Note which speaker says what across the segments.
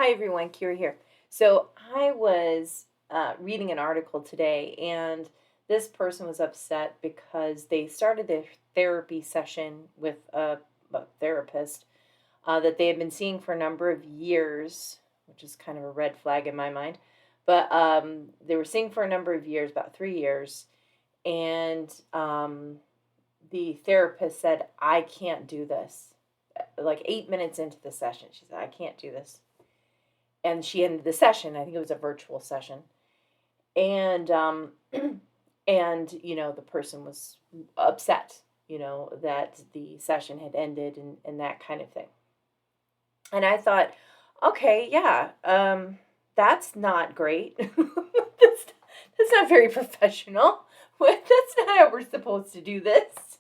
Speaker 1: Hi everyone, Kira here. So I was reading an article today, and this person was upset because they started their therapy session with a therapist that they had been seeing for a number of years, which is kind of a red flag in my mind. But they were seeing for a number of years, about 3 years, and the therapist said, "I can't do this." Like 8 minutes into the session, she said, "I can't do this." And she ended the session. I think it was a virtual session, and and the person was upset, that the session had ended and that kind of thing. And I thought, okay, yeah, that's not great. That's not very professional. That's not how we're supposed to do this.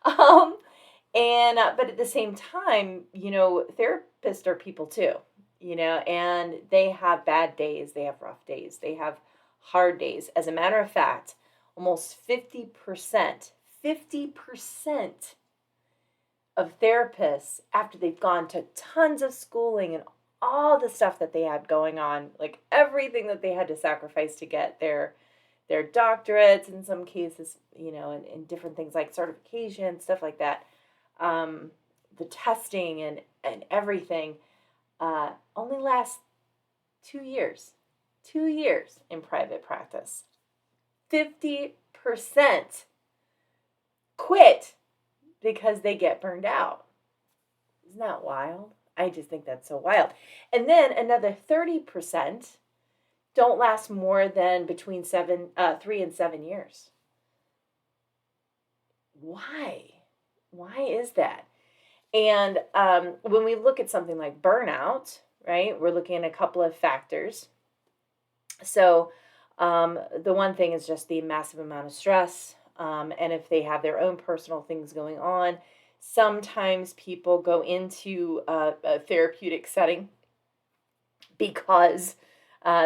Speaker 1: Um, and but at the same time, therapists are people too, and they have bad days, they have rough days, they have hard days. As a matter of fact, almost 50% of therapists, after they've gone to tons of schooling and all the stuff that they had going on, like everything that they had to sacrifice to get their doctorates in some cases, and different things like certification, stuff like that, the testing and everything, only lasts 2 years. 2 years in private practice. 50% quit because they get burned out. Isn't that wild? I just think that's so wild. And then another 30% don't last more than between 3 and 7 years. Why? Why is that? And when we look at something like burnout, right, we're looking at a couple of factors. So the one thing is just the massive amount of stress. And if they have their own personal things going on, sometimes people go into a therapeutic setting because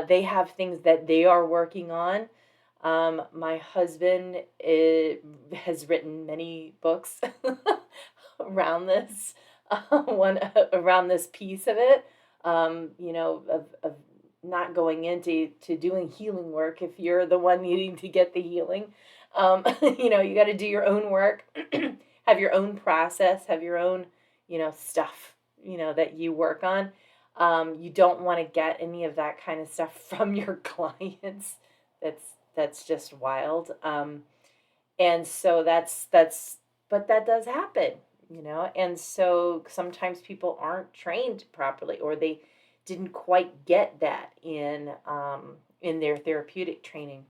Speaker 1: they have things that they are working on. My husband has written many books around this around this piece of it, of not going into doing healing work if you're the one needing to get the healing. You got to do your own work, have your own process, have your own, stuff, that you work on. You don't want to get any of that kind of stuff from your clients. That's just wild. And so but that does happen, and so sometimes people aren't trained properly, or they didn't quite get that in their therapeutic training,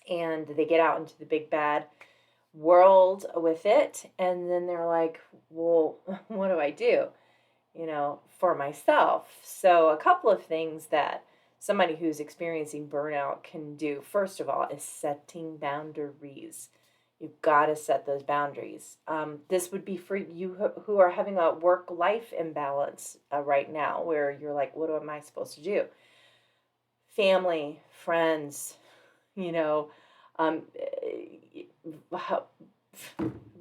Speaker 1: and they get out into the big bad world with it, and then they're like, well, what do I do, for myself? So a couple of things that somebody who's experiencing burnout can do, first of all, is setting boundaries. You've got to set those boundaries. This would be for you who are having a work-life imbalance right now, where you're like, what am I supposed to do? Family, friends, um,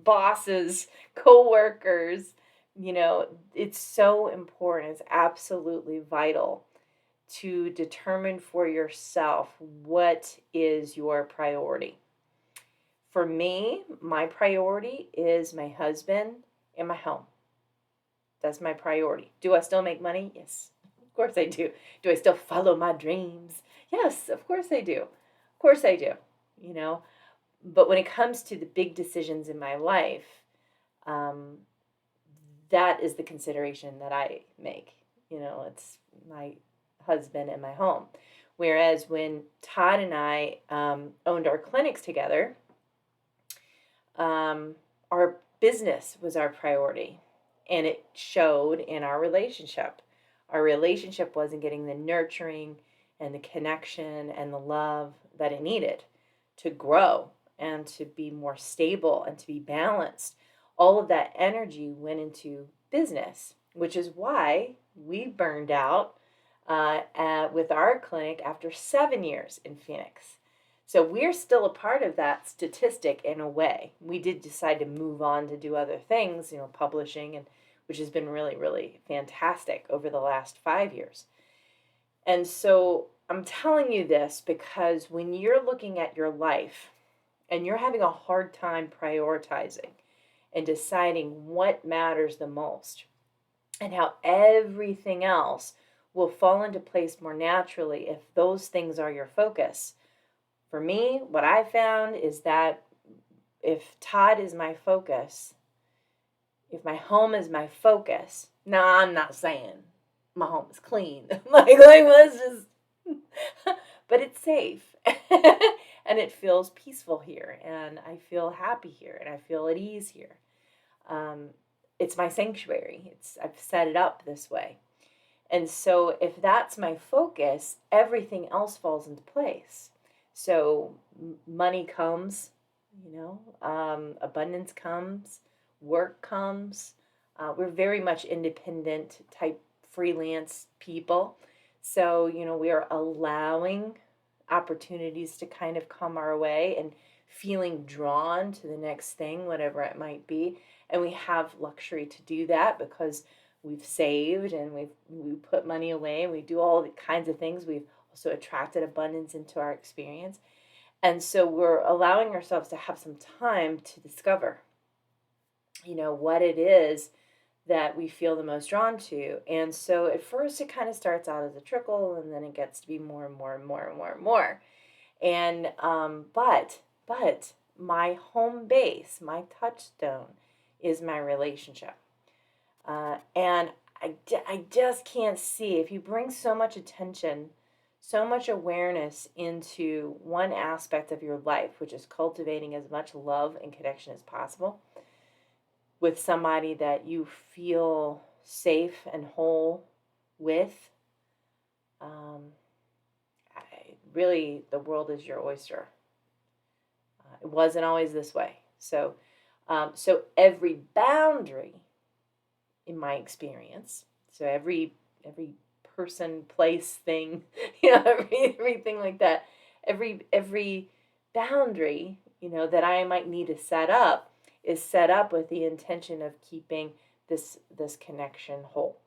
Speaker 1: bosses, co-workers, it's so important. It's absolutely vital to determine for yourself what is your priority. For me, my priority is my husband and my home. That's my priority. Do I still make money? Yes, of course I do. Do I still follow my dreams? Yes, of course I do. Of course I do. But when it comes to the big decisions in my life, that is the consideration that I make. It's my husband and my home. Whereas when Todd and I owned our clinics together, our business was our priority, and it showed in our relationship. Our relationship wasn't getting the nurturing and the connection and the love that it needed to grow and to be more stable and to be balanced. All of that energy went into business, which is why we burned out with our clinic after 7 years in Phoenix. So we're still a part of that statistic in a way. We did decide to move on to do other things, publishing, and which has been really, really fantastic over the last 5 years. And so I'm telling you this because when you're looking at your life and you're having a hard time prioritizing and deciding what matters the most and how everything else will fall into place more naturally if those things are your focus. For me, what I found is that if Todd is my focus, if my home is my focus, now I'm not saying my home is clean, like let's just, but it's safe, and it feels peaceful here, and I feel happy here, and I feel at ease here. It's my sanctuary. I've set it up this way, and so if that's my focus, everything else falls into place. So money comes, abundance comes, work comes. We're very much independent type freelance people. So, we are allowing opportunities to kind of come our way and feeling drawn to the next thing, whatever it might be. And we have luxury to do that because we've saved and we put money away and we do all the kinds of things. We've also attracted abundance into our experience. And so we're allowing ourselves to have some time to discover, what it is that we feel the most drawn to. And so at first it kind of starts out as a trickle, and then it gets to be more and more and more and more and more. And but my home base, my touchstone, is my relationship. And I just can't see, if you bring so much attention, so much awareness into one aspect of your life, which is cultivating as much love and connection as possible with somebody that you feel safe and whole with, really, the world is your oyster. It wasn't always this way. So every boundary, in my experience, so every person, place, thing, everything like that, every boundary, that I might need to set up is set up with the intention of keeping this connection whole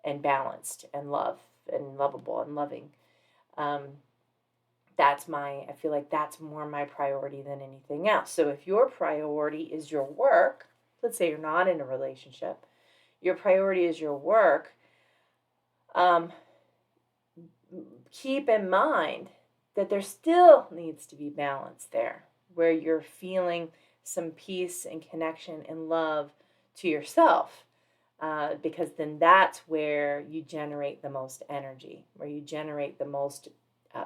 Speaker 1: and balanced and loved and lovable and loving. I feel like that's more my priority than anything else. So if your priority is your work, let's say you're not in a relationship, your priority is your work, keep in mind that there still needs to be balance there, where you're feeling some peace and connection and love to yourself, because then that's where you generate the most energy, where you generate the most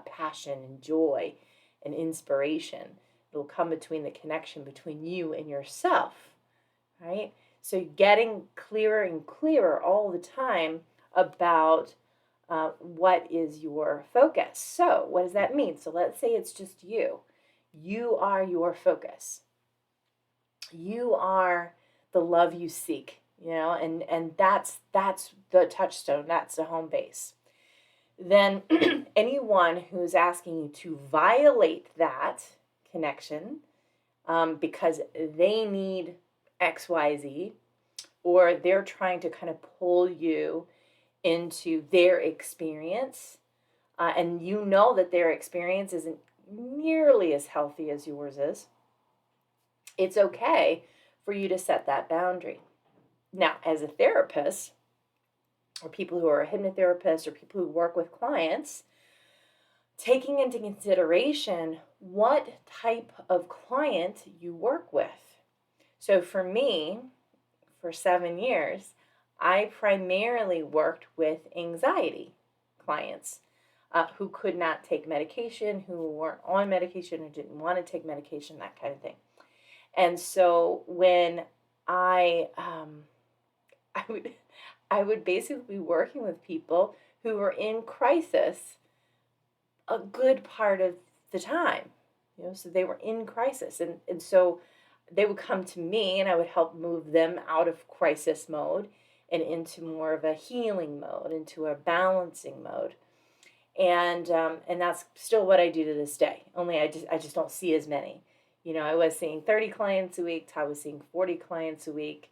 Speaker 1: passion and joy and inspiration. It'll come between the connection between you and yourself, right? So getting clearer and clearer all the time about what is your focus. So what does that mean? So let's say it's just you. You are your focus. You are the love you seek, and that's the touchstone, that's the home base. Then anyone who's asking you to violate that connection because they need XYZ, or they're trying to kind of pull you into their experience, and that their experience isn't nearly as healthy as yours is, it's okay for you to set that boundary. Now, as a therapist, or people who are hypnotherapists, or people who work with clients, taking into consideration what type of client you work with. So for me, for 7 years, I primarily worked with anxiety clients who could not take medication, who weren't on medication, or didn't want to take medication, that kind of thing. And so when I would basically be working with people who were in crisis a good part of the time, so they were in crisis. And so they would come to me and I would help move them out of crisis mode and into more of a healing mode, into a balancing mode. And that's still what I do to this day. Only I just don't see as many. I was seeing 30 clients a week. I was seeing 40 clients a week.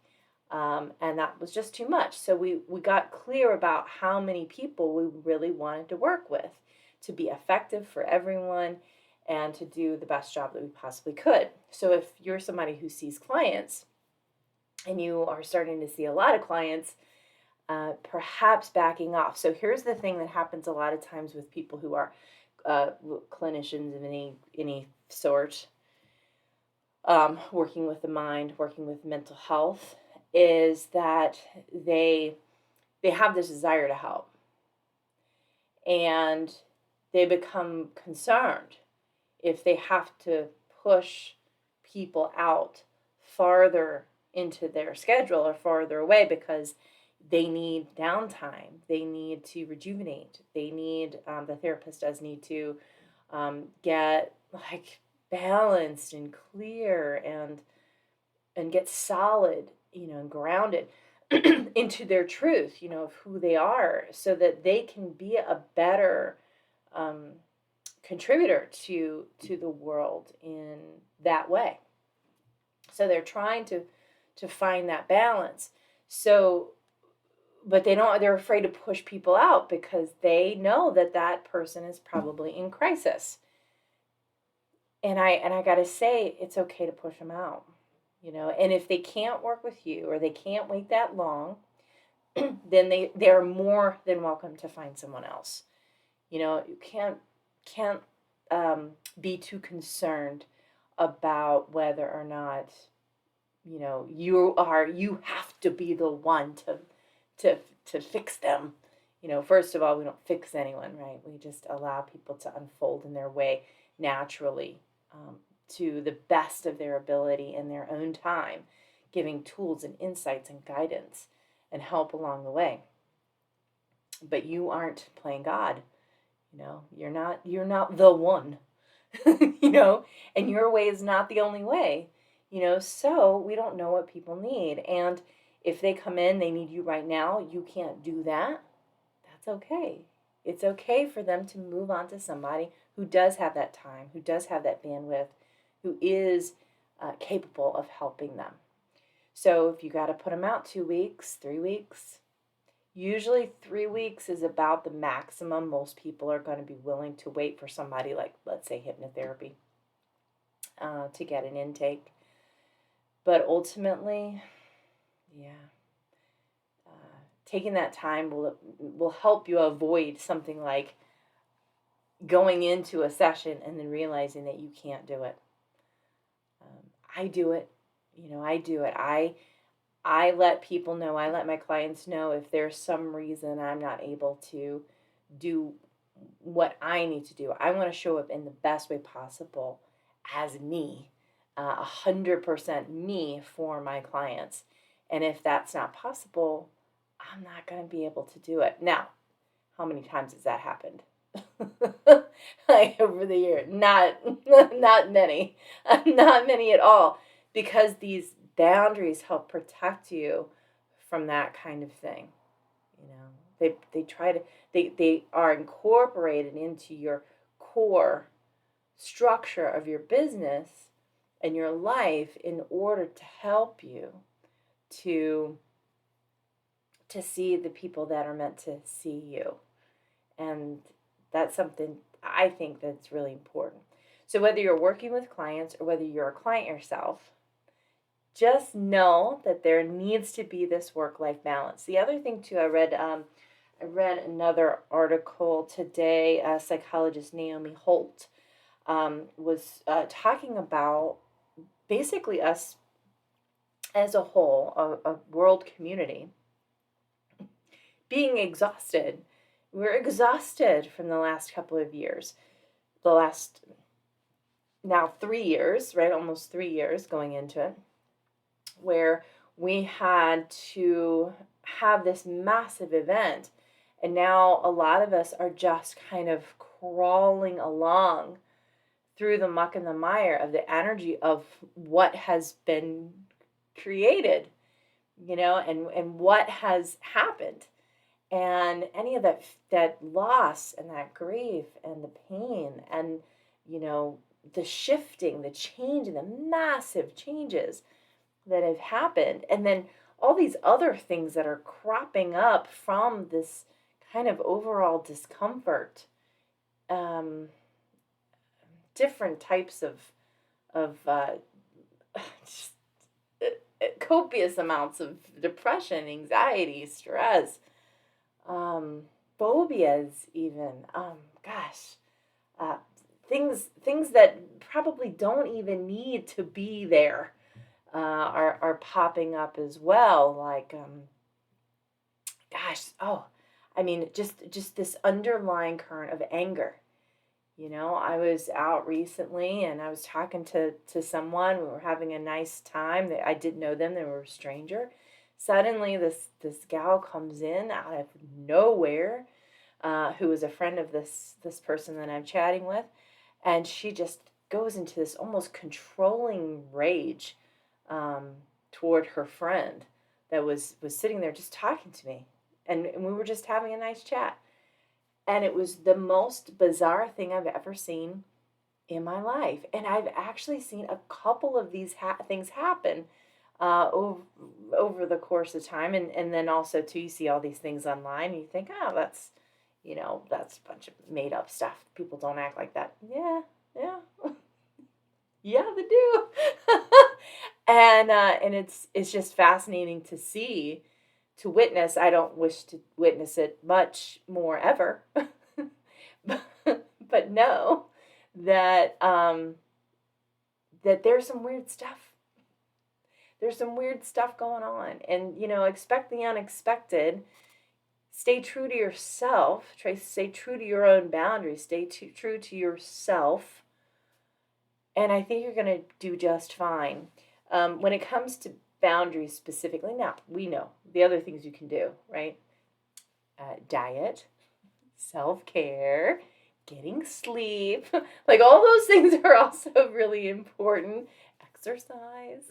Speaker 1: And that was just too much. So we got clear about how many people we really wanted to work with to be effective for everyone and to do the best job that we possibly could. So if you're somebody who sees clients and you are starting to see a lot of clients, perhaps backing off. So here's the thing that happens a lot of times with people who are clinicians of any sort, working with the mind, working with mental health, is that they have this desire to help, and they become concerned if they have to push people out farther into their schedule or farther away because they need downtime. They need to rejuvenate. They need, the therapist does need to get like balanced and clear and get solid, and grounded into their truth, of who they are, so that they can be a better contributor to the world in that way. So they're trying to find that balance. So, but they're afraid to push people out because they know that that person is probably in crisis. And I got to say, it's okay to push them out, and if they can't work with you or they can't wait that long, then they're more than welcome to find someone else. You can't be too concerned about whether or not, you have to be the one to fix them. First of all, we don't fix anyone, right? We just allow people to unfold in their way naturally, to the best of their ability in their own time, giving tools and insights and guidance and help along the way. But you aren't playing God. You're not the one. And your way is not the only way. So we don't know what people need. And if they come in, they need you right now, you can't do that. That's okay. It's okay for them to move on to somebody who does have that time, who does have that bandwidth, who is capable of helping them. So if you got to put them out 2 weeks, 3 weeks, usually 3 weeks is about the maximum most people are going to be willing to wait for somebody like, let's say, hypnotherapy to get an intake. But ultimately, taking that time will help you avoid something like going into a session and then realizing that you can't do it. I do it. I do it. I let people know, I let my clients know if there's some reason I'm not able to do what I need to do. I want to show up in the best way possible as me, 100% me for my clients. And if that's not possible, I'm not going to be able to do it. Now, how many times has that happened? Like over the year? Not many. Not many at all. Because these boundaries help protect you from that kind of thing. They are incorporated into your core structure of your business and your life in order to help you to see the people that are meant to see you. And that's something I think that's really important. So whether you're working with clients or whether you're a client yourself, just know that there needs to be this work-life balance. The other thing too, I read another article today. Psychologist Naomi Holt was talking about basically us as a whole, a world community, being exhausted. We're exhausted from the last couple of years. The last, now 3 years, right? Almost 3 years going into it, where we had to have this massive event. And now a lot of us are just kind of crawling along through the muck and the mire of the energy of what has been created, and what has happened. And any of that loss and that grief and the pain and, the shifting, the change and the massive changes that have happened. And then all these other things that are cropping up from this kind of overall discomfort. Um, Different types of just copious amounts of depression, anxiety, stress, um, phobias, even. Gosh, uh, things that probably don't even need to be there are popping up as well. Like, gosh, oh, I mean, just this underlying current of anger. I was out recently and I was talking to someone. We were having a nice time. I didn't know them. They were a stranger. Suddenly, this gal comes in out of nowhere, who was a friend of this person that I'm chatting with, and she just goes into this almost controlling rage, um, toward her friend that was sitting there just talking to me, and we were just having a nice chat. And it was the most bizarre thing I've ever seen in my life. And I've actually seen a couple of these things happen over the course of time. And then also, too, you see all these things online and you think, oh, that's a bunch of made up stuff. People don't act like that. Yeah, yeah, yeah, they do. And it's just fascinating to see, to witness. I don't wish to witness it much more ever, but know that that there's some weird stuff. There's some weird stuff going on, and expect the unexpected. Stay true to yourself. Try to stay true to your own boundaries. Stay true to yourself, and I think you're going to do just fine. When it comes to boundaries specifically, now we know the other things you can do, right? Diet, self-care, getting sleep, like all those things are also really important. Exercise.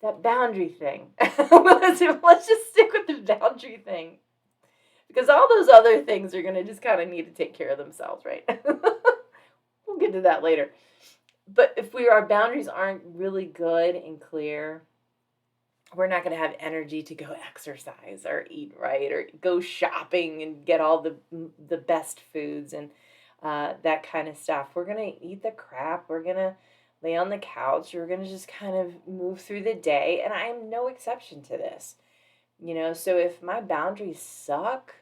Speaker 1: That boundary thing. Let's just stick with the boundary thing, because all those other things are going to just kind of need to take care of themselves, right? We'll get to that later. But if our boundaries aren't really good and clear, we're not going to have energy to go exercise or eat right or go shopping and get all the best foods and that kind of stuff. We're going to eat the crap. We're going to lay on the couch. We're going to just kind of move through the day. And I'm no exception to this. So if my boundaries suck,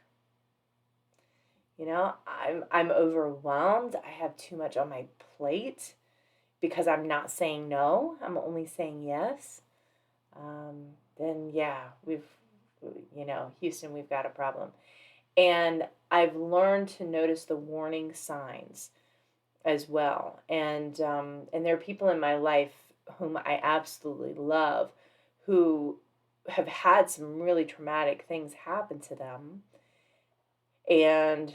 Speaker 1: I'm overwhelmed. I have too much on my plate because I'm not saying no. I'm only saying yes. Then yeah, Houston, we've got a problem. And I've learned to notice the warning signs as well. And there are people in my life whom I absolutely love who have had some really traumatic things happen to them. And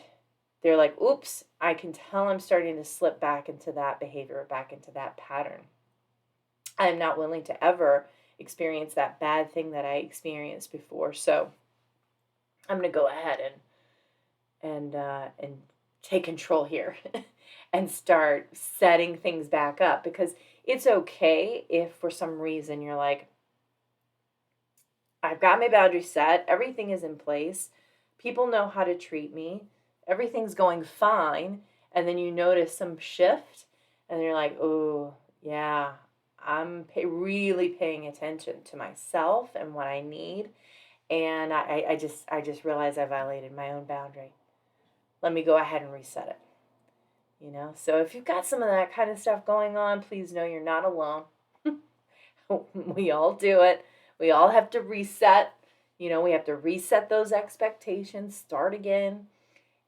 Speaker 1: they're like, oops, I can tell I'm starting to slip back into that behavior, back into that pattern. I'm not willing to ever experience that bad thing that I experienced before. So I'm going to go ahead and take control here and start setting things back up, because it's okay if for some reason you're like, I've got my boundaries set, everything is in place, people know how to treat me, everything's going fine, and then you notice some shift, and you're like, oh, yeah, I'm really paying attention to myself and what I need, and I just realized I violated my own boundary. Let me go ahead and reset it. So if you've got some of that kind of stuff going on, please know you're not alone. We all do it. We all have to reset. We have to reset those expectations, start again,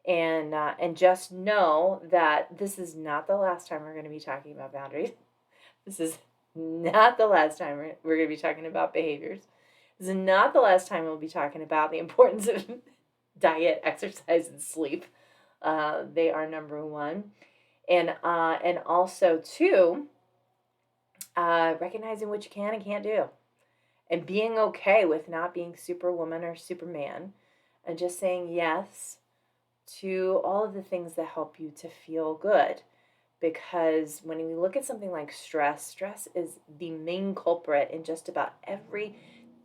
Speaker 1: and just know that this is not the last time we're going to be talking about boundaries. This is not the last time we're going to be talking about behaviors. This is not the last time we'll be talking about the importance of diet, exercise, and sleep. They are number one. And also, too, recognizing what you can and can't do. And being okay with not being superwoman or superman. And just saying yes to all of the things that help you to feel good. Because when we look at something like stress is the main culprit in just about every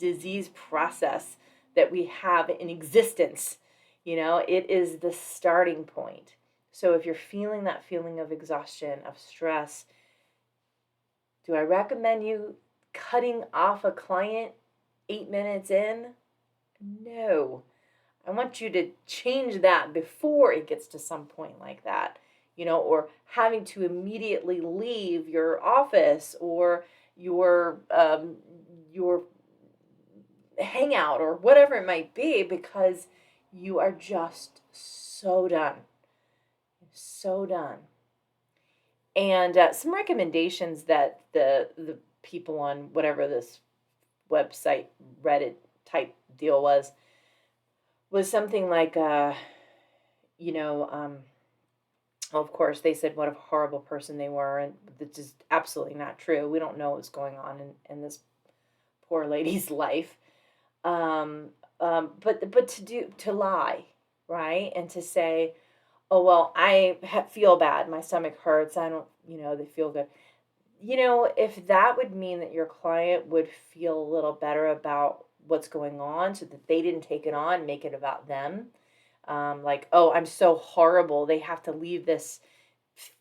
Speaker 1: disease process that we have in existence. It is the starting point. So if you're feeling that feeling of exhaustion, of stress, do I recommend you cutting off a client 8 minutes in? No. I want you to change that before it gets to some point like that, or having to immediately leave your office or your hangout or whatever it might be, because you are just so done. So done. And some recommendations that the people on whatever this website, Reddit type deal was something like, of course, they said what a horrible person they were, and that's just absolutely not true. We don't know what's going on in this poor lady's life. But to lie, right, and to say, oh well, I feel bad, my stomach hurts, I don't, they feel good. If that would mean that your client would feel a little better about what's going on, so that they didn't take it on, make it about them. Like, oh, I'm so horrible, they have to leave this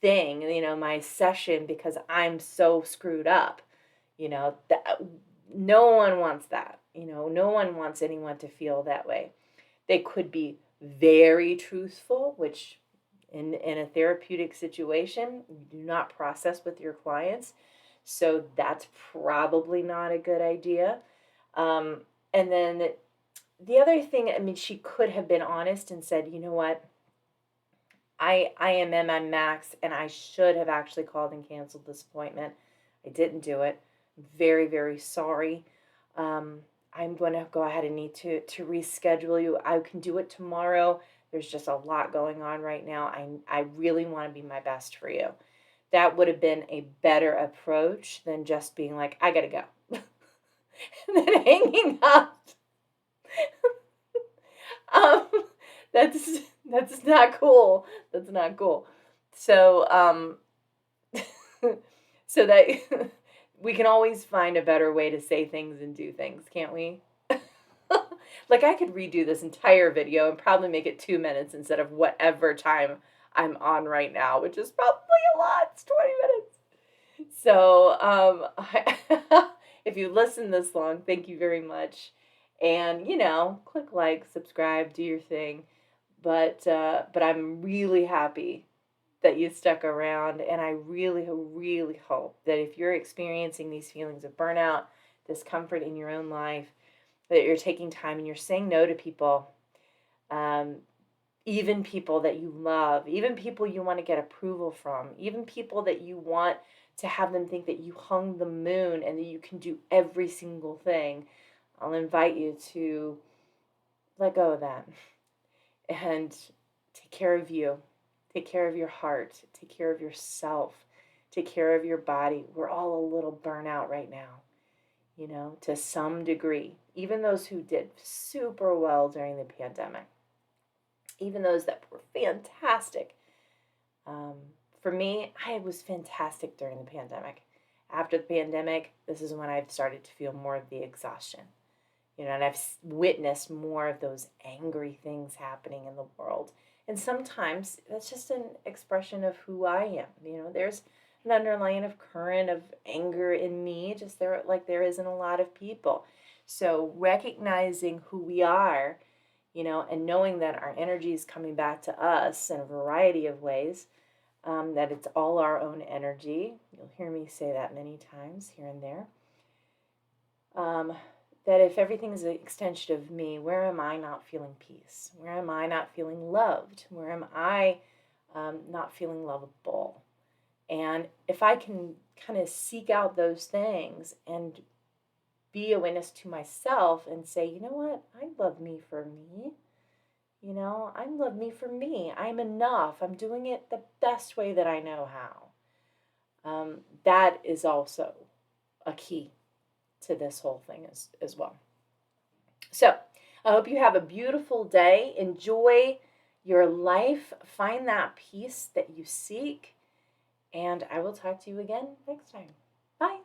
Speaker 1: thing, my session, because I'm so screwed up. That no one wants that. No one wants anyone to feel that way. They could be very truthful, which in a therapeutic situation, you do not process with your clients. So that's probably not a good idea. And then the other thing, she could have been honest and said, you know what, I am in my max, and I should have actually called and canceled this appointment. I didn't do it. I'm very, very sorry. I'm going to go ahead and need to reschedule you. I can do it tomorrow. There's just a lot going on right now. I really want to be my best for you. That would have been a better approach than just being like, I got to go. And then hanging up. That's not cool. That's not cool. So, so that we can always find a better way to say things and do things, can't we? Like, I could redo this entire video and probably make it 2 minutes instead of whatever time I'm on right now, which is probably a lot. It's 20 minutes. So, if you listen this long, thank you very much. And, click like, subscribe, do your thing. But I'm really happy that you stuck around, and I really, really hope that if you're experiencing these feelings of burnout, discomfort in your own life, that you're taking time and you're saying no to people, even people that you love, even people you want to get approval from, even people that you want to have them think that you hung the moon and that you can do every single thing. I'll invite you to let go of that and take care of you. Take care of your heart. Take care of yourself. Take care of your body. We're all a little burnout right now, to some degree. Even those who did super well during the pandemic. Even those that were fantastic. For me, I was fantastic during the pandemic. After the pandemic, this is when I've started to feel more of the exhaustion. And I've witnessed more of those angry things happening in the world. And sometimes that's just an expression of who I am. There's an underlying current of anger in me, just there is in a lot of people. So recognizing who we are, and knowing that our energy is coming back to us in a variety of ways, that it's all our own energy. You'll hear me say that many times here and there. That if everything is an extension of me, where am I not feeling peace? Where am I not feeling loved? Where am I not feeling lovable? And if I can kind of seek out those things and be a witness to myself and say, you know what, I love me for me. I love me for me. I'm enough. I'm doing it the best way that I know how. That is also a key to this whole thing as well. So I hope you have a beautiful day. Enjoy your life. Find that peace that you seek. And I will talk to you again next time. Bye.